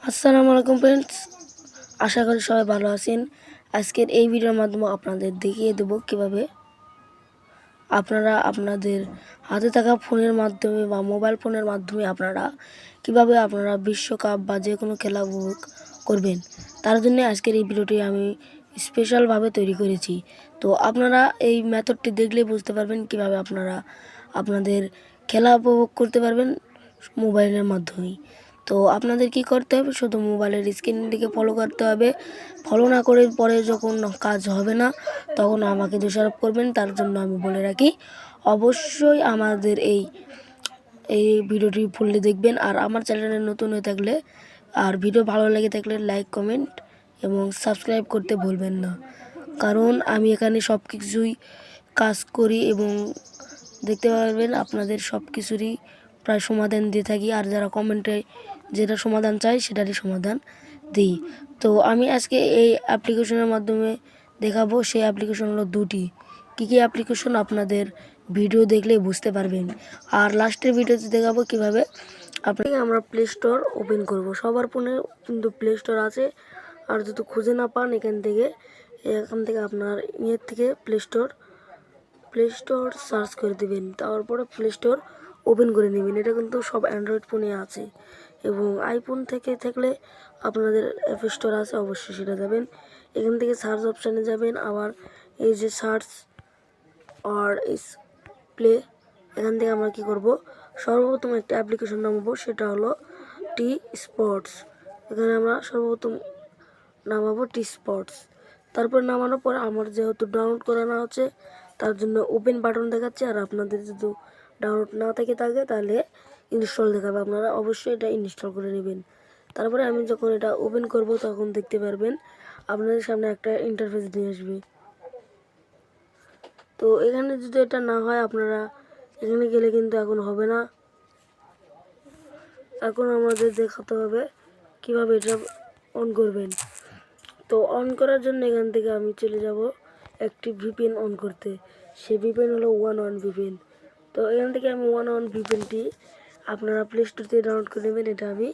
আসসালামু আলাইকুম ফ্রেন্ডস, আশা করি সবাই ভালো আছেন। আজকের এই ভিডিওর মাধ্যমে আপনাদের দেখিয়ে দেব কিভাবে আপনারা আপনাদের হাতে থাকা ফোনের মাধ্যমে বা মোবাইল ফোনের মাধ্যমে আপনারা বিশ্বকাপ বা যে কোনো খেলা উপভোগ করবেন। তার জন্য আজকের এই ভিডিওটি আমি স্পেশালভাবে তৈরি করেছি। তো আপনারা এই মেথডটি দেখলে বুঝতে পারবেন কিভাবে আপনারা আপনাদের খেলা উপভোগ করতে পারবেন মোবাইলের মাধ্যমেই। তো আপনাদের কি করতে হবে, শুধু মোবাইলের স্ক্রিনটিকে ফলো করতে হবে। ফলো না করে পরে যখন কাজ হবে না তখন আমাকে দোষারোপ করবেন। তার জন্য আমি বলে রাখি, অবশ্যই আমাদের এই ভিডিওটি ফুললি দেখবেন। আর আমার চ্যানেলে নতুন হয়ে থাকলে আর ভিডিও ভালো লেগে থাকলে লাইক, কমেন্ট এবং সাবস্ক্রাইব করতে ভুলবেন না। কারণ আমি এখানে সব কিছুই কাজ করি এবং দেখতে পারবেন আপনাদের সব কিছুরই প্রায় সমাধান দিয়ে থাকি। আর যারা কমেন্টে যেটা সমাধান চাই সেটারই সমাধান দিই। তো আমি আজকে এই অ্যাপ্লিকেশনের মাধ্যমে দেখাবো। সেই অ্যাপ্লিকেশন হলো দুটি। কী কী অ্যাপ্লিকেশন আপনাদের ভিডিও দেখলেই বুঝতে পারবেন। আর লাস্টের ভিডিওতে দেখাবো কীভাবে আমরা প্লে স্টোর ওপেন করব। সবার ফোনে কিন্তু প্লে স্টোর আছে, আর যদি খুঁজে না পান এখান থেকে আপনার ইয়ের থেকে প্লে স্টোর সার্চ করে দেবেন। তারপরে প্লে স্টোর ওপেন করে নেবেন। এটা কিন্তু সব অ্যান্ড্রয়েড ফোনে আছে, এবং আইফোন থেকে থাকলে আপনাদের অ্যাপ স্টোর আছে, অবশ্যই সেটা যাবেন। এখান থেকে সার্চ অপশানে যাবেন। আবার এই যে সার্চ আর প্লে, এখান থেকে আমরা কি করব, সর্বপ্রথম একটা অ্যাপ্লিকেশন নামাবো, সেটা হলো টি স্পোর্টস। এখানে আমরা সর্বপ্রথম নামাবো টি স্পোর্টস। তারপর নামানোর পর আমার যেহেতু ডাউনলোড করানো হচ্ছে তার জন্য ওপেন বাটন দেখাচ্ছে। আর আপনাদের যদি ডাউনলোড না থাকে তাহলে ইনস্টল দেখাবে। আপনারা অবশ্যই এটা ইনস্টল করে নেবেন। তারপরে আমি যখন এটা ওপেন করব তখন দেখতে পারবেন আপনাদের সামনে একটা ইন্টারফেস নিয়ে আসবে। তো এখানে যদি এটা না হয়, আপনারা এখানে গেলে কিন্তু এখন হবে না। এখন আমাদের দেখাতে হবে কিভাবে এটা অন করবেন। তো অন করার জন্য এখান থেকে আমি চলে যাব একটি ভিপিএন অন করতে। সেই ভিপিএন হলো 1 ভিপিএন। তো এখান থেকে আমি 1 ভিপিএনটি আপনারা প্লে স্টোর থেকে ডাউনলোড করে নেবেন। এটা আমি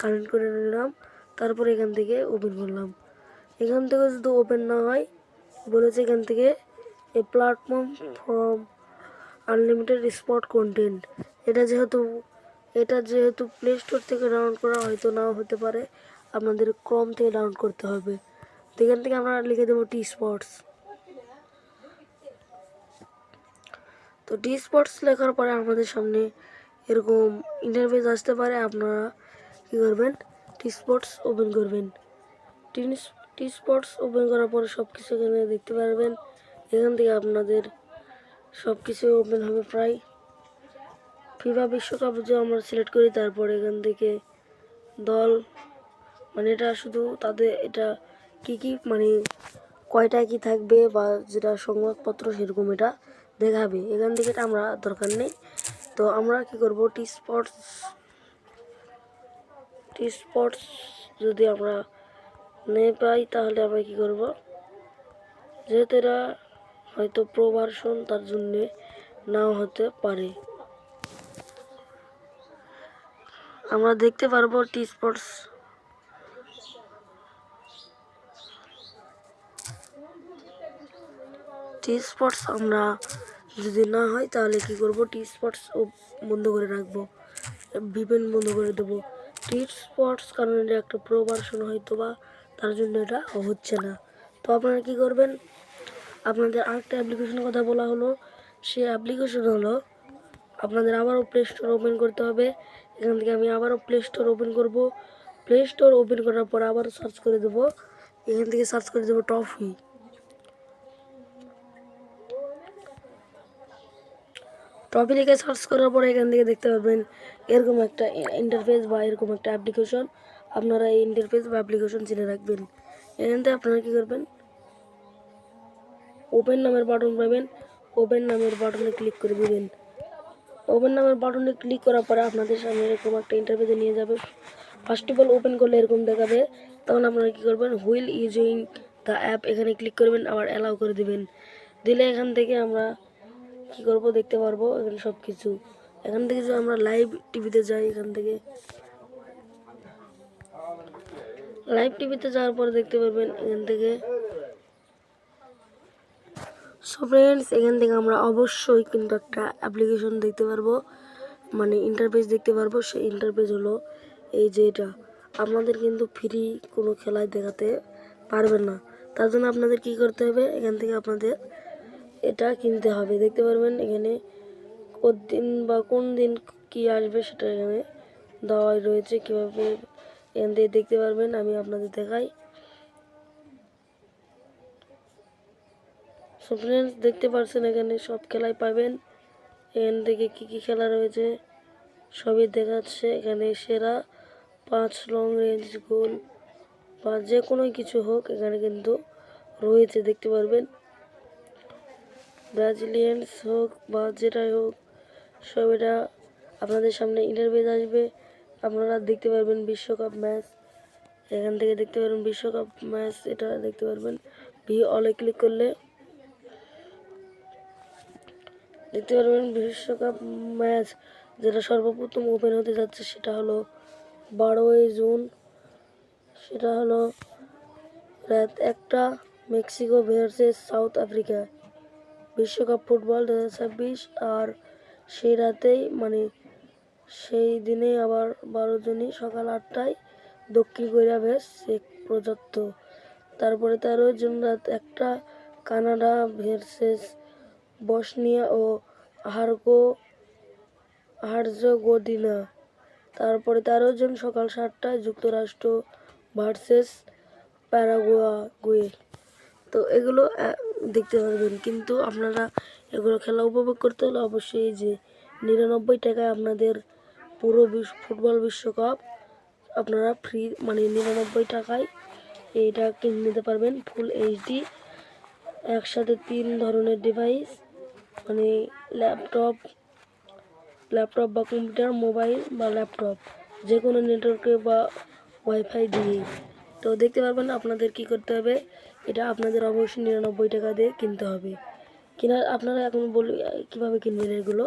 কানেক্ট করে নিলাম। তারপর এখান থেকে ওপেন করলাম। এখান থেকে যদি ওপেন না হয়, বলেছে এখান থেকে এ platform from unlimited spot content. এটা যেহেতু প্লে স্টোর থেকে ডাউনলোড করা হয়তো নাও হতে পারে, আপনাদের ক্রোম থেকে ডাউনলোড করতে হবে। তো এখান থেকে আমরা লিখে দেবো টি স্পোর্টস। তো টি স্পোর্টস লেখার পরে আমাদের সামনে এরকম ইন্টারফেস আসতে পারে। আপনারা কী করবেন, টি স্পোর্টস ওপেন করবেন। টি স্পোর্টস ওপেন করার পরে সব কিছু এখানে দেখতে পারবেন। এখান থেকে আপনাদের সব কিছু ওপেন হবে। প্রায় ফিফা বিশ্বকাপ যে আমরা সিলেক্ট করি, তারপর এখান থেকে দল, মানে এটা শুধু তাদের এটা কি মানে কয়টা কি থাকবে বা যেটা সংবাদপত্র সেরকম এটা দেখাবে। এখান থেকে এটা আমরা দরকার নেই। তো আমরা কি করব, টি স্পোর্টস যদি আমরা পাই তাহলে আমরা কি করব, যেহেতু এরা হয়তো প্রো ভার্সন তার জন্যে নাও হতে পারে। আমরা দেখতে পারবো টি স্পোর্টস আমরা যদি না হয় তাহলে কি করব, টি স্পোর্টস বন্ধ করে রাখবো, ভিপিএন বন্ধ করে দেবো। টি স্পোর্টস কারণ এটা একটা প্রো ভার্সন হয়তো বা তার জন্য এটা হচ্ছে না। তো আপনারা কি করবেন, আপনাদের আরেকটা অ্যাপ্লিকেশনের কথা বলা হলো, সেই অ্যাপ্লিকেশন হলো আপনাদের আবারও প্লে স্টোর ওপেন করতে হবে। এখান থেকে আমি আবারও প্লে স্টোর ওপেন করব। প্লে স্টোর ওপেন করার পর আবারও সার্চ করে দেবো। এখান থেকে সার্চ করে দেবো টপি লিখে সার্চ করার পরে এখান থেকে দেখতে পাবেন এরকম একটা ইন্টারফেস বা এরকম একটা অ্যাপ্লিকেশন। আপনারা এই ইন্টারফেস বা অ্যাপ্লিকেশন চিনে রাখবেন। এখান থেকে আপনারা কী করবেন, ওপেন নামের বাটন পাবেন, ওপেন নামের বাটনে ক্লিক করে দেবেন। ওপেন নামের বাটনে ক্লিক করার পরে আপনাদের সামনে এরকম একটা ইন্টারফেসে নিয়ে যাবে। ফার্স্ট অফ অল ওপেন করলে এরকম দেখাবে। তখন আপনারা কী করবেন, হুইল ইউজিং দ্য অ্যাপ এখানে ক্লিক করবেন, আবার অ্যালাউ করে দেবেন। দিলে এখান থেকে আমরা কি করব দেখতে পারবো এখানে সব কিছু। এখান থেকে যদি আমরা লাইভ টিভিতে যাই, এখান থেকে লাইভ টিভিতে যাওয়ার পরে দেখতে পারবেন এখান থেকে। সো ফ্রেন্ডস, এখান থেকে আমরা অবশ্যই কিন্তু একটা অ্যাপ্লিকেশন দেখতে পারবো, মানে ইন্টারফেস দেখতে পারবো। সেই ইন্টারফেস হলো এই যে এটা। আপনাদের কিন্তু ফ্রি কোনো খেলায় দেখাতে পারবেন না, তার জন্য আপনাদের কি করতে হবে, এখান থেকে আপনাদের এটা কিনতে হবে। দেখতে পারবেন এখানে দিন বা কোন দিন কি আসবে সেটা এখানে দেওয়াই রয়েছে, কীভাবে এখান থেকে দেখতে পারবেন। আমি আপনাদের দেখাই। সো ফ্রেন্ডস, দেখতে পাচ্ছেন এখানে সব খেলাই পাবেন। এখান থেকে কি কি খেলা রয়েছে সবই দেখাচ্ছে। এখানে সেরা 5 লং রেঞ্জ গোল বা যে কোনো কিছু হোক এখানে কিন্তু রয়েছে, দেখতে পারবেন। ব্রাজিলিয়ানস হোক বা যেটাই হোক, সব এটা আপনাদের সামনে ইন্টারভিউ আসবে। আপনারা দেখতে পারবেন বিশ্বকাপ ম্যাচ, এখান থেকে দেখতে পারবেন বিশ্বকাপ ম্যাচ, এটা দেখতে পারবেন। অলে ক্লিক করলে দেখতে পারবেন বিশ্বকাপ ম্যাচ যেটা সর্বপ্রথম ওপেন হতে যাচ্ছে, সেটা হলো 12ই জুন। সেটা হলো রাত 1টা, মেক্সিকো ভার্সেস সাউথ আফ্রিকা, বিশ্বকাপ ফুটবল 2026। আর সেই রাতেই মানে সেই দিনে আবার 12 জনই সকাল 8টায় দক্ষিণ কোরিয়া ভেস চেক প্রদত্ত। তারপরে 13 জুন রাত 1টা, কানাডা ভার্সেস বসনিয়া ও হার্জেগোভিনা। তারপরে 13 জুন সকাল 7টায় যুক্তরাষ্ট্র ভার্সেস প্যারাগুয়ে। তো এগুলো দেখতে পারবেন, কিন্তু আপনারা এগুলো খেলা উপভোগ করতে হলে অবশ্যই যে 99 টাকায় আপনাদের পুরো ফুটবল বিশ্বকাপ আপনারা ফ্রি, মানে 99 টাকায় এইটা কিনে নিতে পারবেন। ফুল এইচডি একসাথে 3 ধরনের ডিভাইস, মানে ল্যাপটপ বা কম্পিউটার, মোবাইল বা ল্যাপটপ, যে কোনো নেটওয়ার্কে বা ওয়াইফাই দিয়ে। তো দেখতে পারবেন আপনাদের কি করতে হবে, এটা আপনাদের অবশ্যই 99 টাকা দিয়ে কিনতে হবে। আপনারা এখন বলি কীভাবে কিনবেন এগুলো।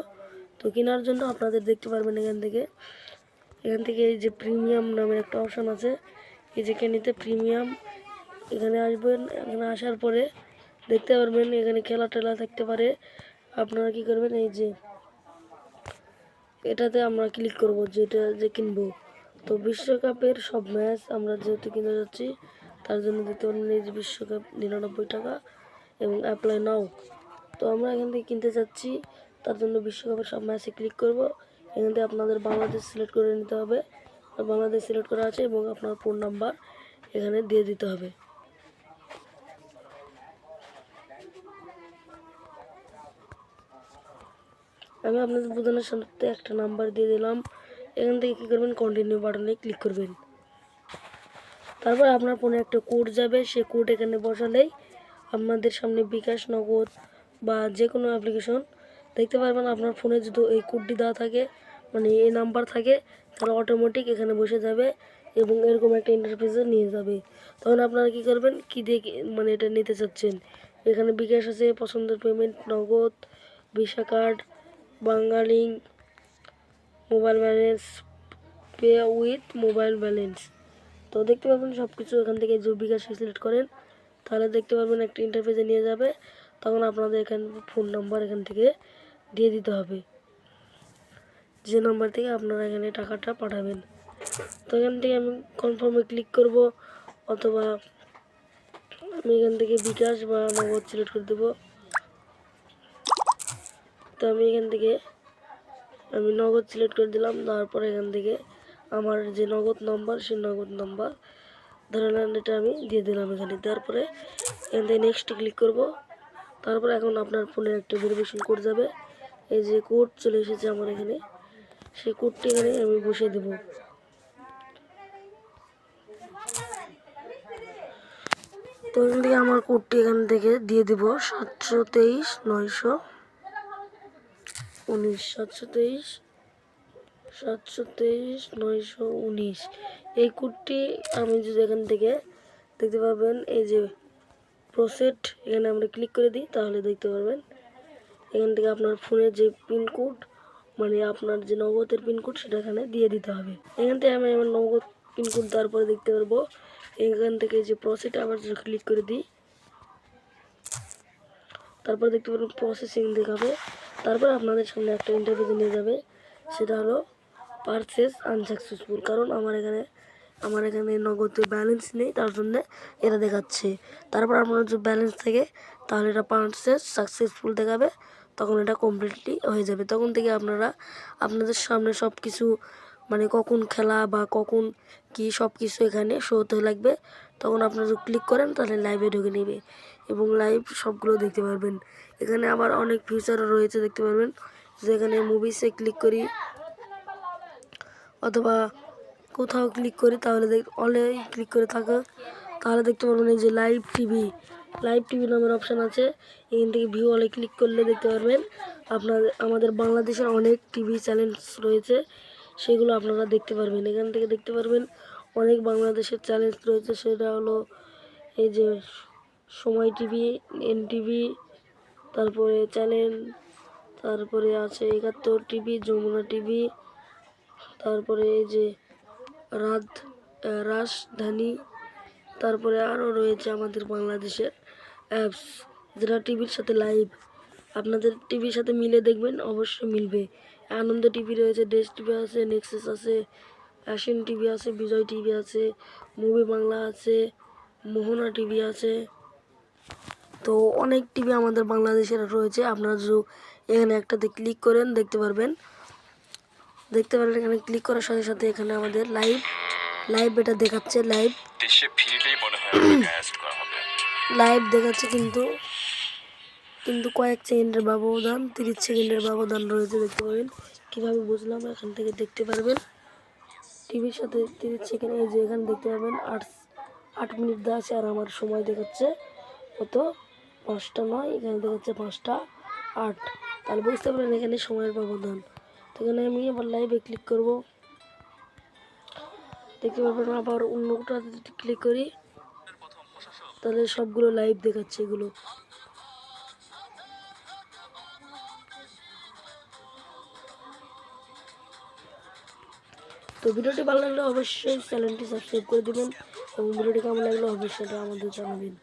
তো কেনার জন্য আপনাদের দেখতে পারবেন এখান থেকে এই যে প্রিমিয়াম নামের একটা অপশান আছে, এই যে নিতে প্রিমিয়াম, এখানে আসবেন। এখানে আসার পরে দেখতে পারবেন এখানে খেলা টেলা থাকতে পারে। আপনারা কি করবেন, এই যে এটাতে আমরা ক্লিক করব, যেটা যে কিনবো। তো বিশ্বকাপের সব ম্যাচ আমরা যেহেতু কিনে যাচ্ছি, তার জন্য দেখতে পারবেন এই যে বিশ্বকাপ 99 টাকা এবং অ্যাপ্লাই নাও। তো আমরা এখান থেকে কিনতে চাচ্ছি, তার জন্য বিশ্বকাপের সব ম্যাচে ক্লিক করব। এখান থেকে আপনাদের বাংলাদেশ সিলেক্ট করে নিতে হবে, বাংলাদেশ সিলেক্ট করা আছে, এবং আপনার ফোন নাম্বার এখানে দিয়ে দিতে হবে। আমি আপনাদের বোঝানোর সাথে একটা নাম্বার দিয়ে দিলাম। এখান থেকে কী করবেন, কন্টিনিউ বাটনে ক্লিক করবেন। তারপর আপনার ফোনে একটা কোড যাবে, সেই কোড এখানে বসালেই আপনাদের সামনে বিকাশ, নগদ বা যে কোনো অ্যাপ্লিকেশন দেখতে পারবেন। আপনার ফোনে যদি এই কোডটি দেওয়া থাকে, মানে এই নাম্বার থাকে, তাহলে অটোমেটিক এখানে বসে যাবে এবং এরকম একটা ইন্টারফেসে নিয়ে যাবে। তখন আপনারা কী করবেন, কী দিয়ে মানে এটা নিতে চাচ্ছেন, এখানে বিকাশ আছে, পছন্দের পেমেন্ট, নগদ, ভিসা কার্ড, বাঙালি, mobile balance, pay with mobile balance. তো দেখতে পাবেন সব কিছু এখান থেকে যে বিকাশ সিলেক্ট করেন, তাহলে দেখতে পারবেন একটা ইন্টারফেসে নিয়ে যাবে। তখন আপনাদের এখানে ফোন নাম্বার এখান থেকে দিয়ে দিতে হবে, যে নাম্বার থেকে আপনারা এখানে টাকাটা পাঠাবেন। তো এখান থেকে আমি কনফার্মে ক্লিক করব, অথবা আমি এখান থেকে বিকাশ বা নগদ সিলেক্ট করে দেবো। তো আমি এখান থেকে নগদ সিলেক্ট করে দিলাম। তারপরে এখান থেকে আমার যে নগদ নাম্বার, সেই নগদ নাম্বার ধরে নেন এটা আমি দিয়ে দিলাম এখানে। তারপরে এখান থেকে নেক্সট ক্লিক করব। তারপরে এখন আপনার ফোনে একটা ভেরিফিকেশন কোড যাবে, এই যে কোড চলে এসেছে আমার এখানে, সেই কোডটি এখানে আমি বসিয়ে দেব। তো এখান থেকে আমার কোডটি এখান থেকে দিয়ে দেব 723 919 723 919। এই কোডটি আমি যদি এখান থেকে দেখতে পাবেন এই যে প্রসেট, এখানে আমরা ক্লিক করে দিই, তাহলে দেখতে পারবেন এখান থেকে আপনার ফোনের যে পিনকোড, মানে আপনার যে নগদের পিনকোড, সেটা এখানে দিয়ে দিতে হবে। এখান থেকে আমি আমার নগদ পিনকোড দেওয়ার পরে দেখতে পারবো এখান থেকে যে প্রসেসটা আবার ক্লিক করে দিই, তারপর দেখতে পারবেন প্রসেসিং দেখাবে। তারপর আপনাদের সামনে একটা ইন্টারভিউ নিয়ে যাবে, সেটা হলো পারচেস আনসাকসেসফুল, কারণ আমার এখানে নগদে ব্যালেন্স নেই, তার জন্য এটা দেখাচ্ছে। তারপর আপনার যদি ব্যালেন্স থাকে তাহলে এটা পারচেস সাকসেসফুল দেখাবে, তখন এটা কমপ্লিটলি হয়ে যাবে। তখন থেকে আপনারা আপনাদের সামনে সব কিছু মানে কখন খেলা বা কখন কি সব কিছু এখানে শো হতে লাগবে। তখন আপনারা যদি ক্লিক করেন তাহলে লাইভে ঢুকে নেবে এবং লাইভ সবগুলো দেখতে পারবেন। এখানে আবার অনেক ফিচারও রয়েছে দেখতে পারবেন, যেখানে মুভিসে ক্লিক করি অথবা কোথাও ক্লিক করি তাহলে অলে ক্লিক করে থাকা তাহলে দেখতে পারবেন এই যে লাইভ টিভি নামের অপশান আছে। এখান থেকে ভিউ অলে ক্লিক করলে দেখতে পারবেন আমাদের বাংলাদেশের অনেক টিভি চ্যানেল রয়েছে, সেগুলো আপনারা দেখতে পারবেন। এখান থেকে দেখতে পারবেন অনেক বাংলাদেশের চ্যানেল রয়েছে, সেটা হলো এই যে সময় টিভি, এনটিভি, তারপরে চ্যানেল, তারপরে আছে ৭১ টিভি, যমুনা টিভি, তারপরে এই যে রাজধানী, তারপরে আরও রয়েছে আমাদের বাংলাদেশের অ্যাপস, যেটা টিভির সাথে লাইভ। আপনাদের টিভির সাথে মিলে দেখবেন, অবশ্যই মিলবে। আনন্দ টিভি রয়েছে, দেশ টিভি আছে, নেক্সাস আছে, অ্যাশিয়ান টিভি আছে, বিজয় টিভি আছে, মুভি বাংলা আছে, মোহনা টিভি আছে। তো অনেক টিভি আমাদের বাংলাদেশের রয়েছে। আপনারা যদি এখানে একটাতে ক্লিক করেন দেখতে পারবেন এখানে ক্লিক করার সাথে সাথে এখানে আমাদের লাইভ এটা দেখাচ্ছে। লাইভ দেখাচ্ছে, কিন্তু কয়েক সেকেন্ডের ব্যবধান, 30 সেকেন্ডের ব্যবধান রয়েছে দেখতে পাবেন। কীভাবে বুঝলাম, এখান থেকে দেখতে পারবেন টিভির সাথে 30 সেকেন্ড। এই যে এখানে দেখতে পাবেন 8 মিনিট দেওয়া আছে, আর আমার সময় দেখাচ্ছে কত 5টা 9, এখানে দেখাচ্ছে 5টা 8। তাহলে বুঝতে পারেন এখানে সময়ের ব্যবধান। তো এখানে আমি আবার লাইভে ক্লিক করব, দেখতে পারবেন। আবার অন্যটা ক্লিক করি তাহলে সবগুলো লাইভ দেখাচ্ছে এগুলো। তো ভিডিওটি ভালো লাগলে অবশ্যই চ্যানেলটি সাবস্ক্রাইব করে দিবেন এবং ভিডিওটি কেমন লাগলো অবশ্যই আমাদের জানাবেন।